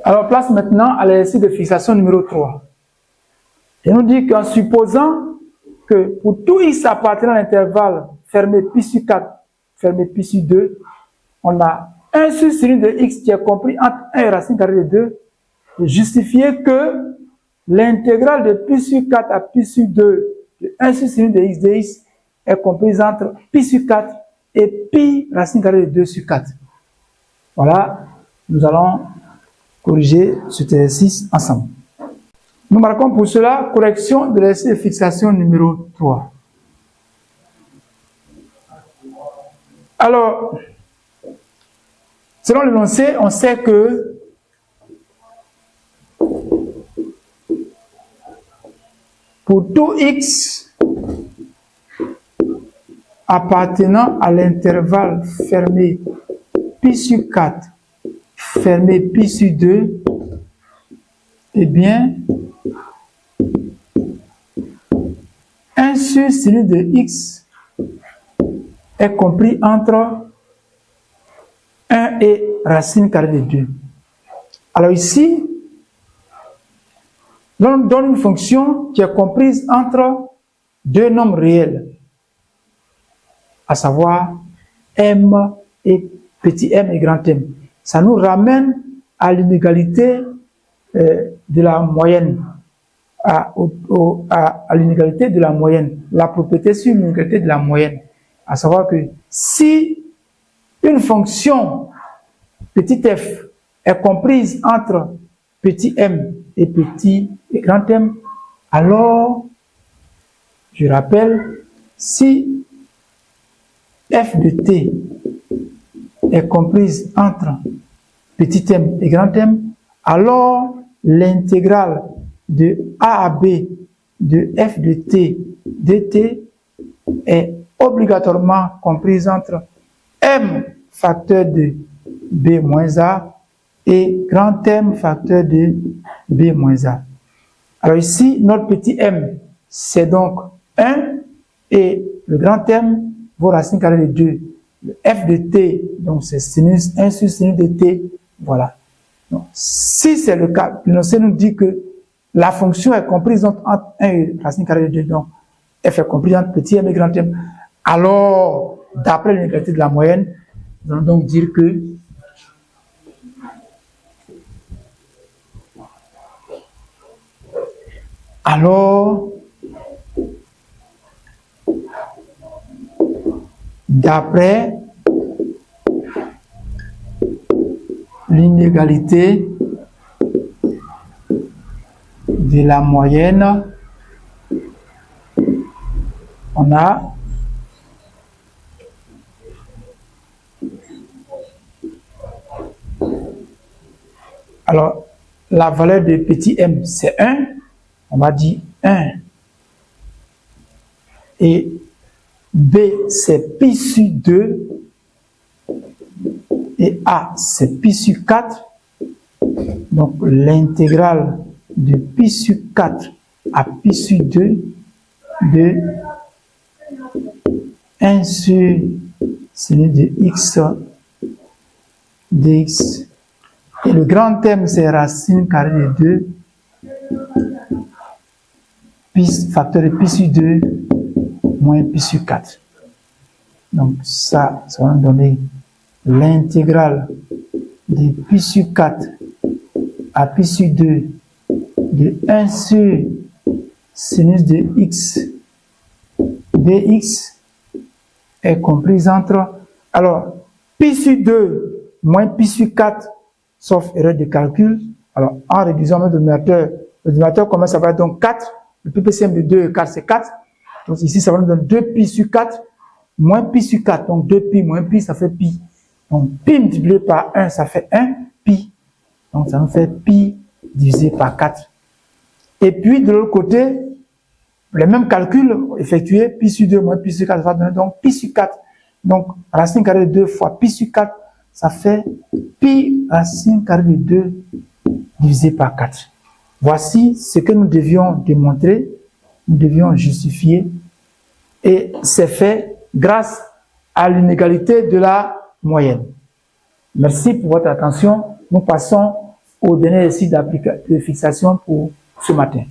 Alors, place maintenant à l'exercice de fixation numéro 3. Il nous dit qu'en supposant que pour tout x appartenant à l'intervalle fermé pi sur 4, fermé pi sur 2, on a 1 sur sinus de x qui est compris entre 1 et racine carrée de 2, et justifier que l'intégrale de pi sur 4 à pi sur 2 de 1 sur sinus de x dx est comprise entre pi sur 4 et pi racine carrée de 2 sur 4. Voilà, nous allons corriger cet exercice ensemble. Nous marquons pour cela correction de l'exercice de fixation numéro 3. Alors, selon l'énoncé, on sait que pour tout x appartenant à l'intervalle fermé pi sur 4, fermé pi sur 2, eh bien, 1 sur sinus de x est compris entre 1 et racine carrée de 2. Alors ici, on donne une fonction qui est comprise entre deux nombres réels, à savoir m et petit m et grand M. Ça nous ramène à l'inégalité de la moyenne, à l'inégalité de la moyenne, la propriété sur l'inégalité de la moyenne. À savoir que si une fonction petit f est comprise entre petit m et petit et grand M, alors, je rappelle, si f de t est comprise entre petit m et grand M, alors l'intégrale de a à b de f de t dt est obligatoirement comprise entre m facteur de b moins a et grand M facteur de b moins a. Alors ici, notre petit m, c'est donc 1 et le grand M vaut racine carrée de 2. Le f de t, donc c'est sinus 1 sur sinus de t, voilà. Donc, si c'est le cas, l'énoncé nous dit que la fonction est comprise entre 1 et racine carrée de 2, donc f est comprise entre petit m et grand M. Alors, d'après l'inégalité de la moyenne, nous allons donc dire que d'après l'inégalité de la moyenne, on a alors la valeur de petit m c'est 1, on va dire 1 et b c'est pi sur 2 et a c'est pi sur 4, donc l'intégrale de pi sur 4 à pi sur 2 de 1 sur sinus de x dx, et le grand M c'est racine carrée de 2 pi facteur de pi sur 2 moins pi sur 4. Donc ça va nous donner l'intégrale de pi sur 4 à pi sur 2 de 1 sur sinus de x dx est comprise entre, alors, pi sur 2 moins pi sur 4, sauf erreur de calcul. Alors, en réduisant le dénominateur commence à avoir donc 4, le PPCM de 2 et 4 c'est 4, donc ici ça va nous donner 2 pi sur 4 moins pi sur 4, donc 2 pi moins pi ça fait pi, donc pi multiplié par 1 ça fait 1 pi, donc ça nous fait pi divisé par 4. Et puis de l'autre côté, les mêmes calculs effectués, pi sur 2 moins pi sur 4, ça va donner donc pi sur 4. Donc racine carrée de 2 fois pi sur 4, ça fait pi racine carrée de 2 divisé par 4. Voici ce que nous devions démontrer, nous devions justifier, et c'est fait grâce à l'inégalité de la moyenne. Merci pour votre attention. Nous passons au dernier exercice de fixation pour ce matin.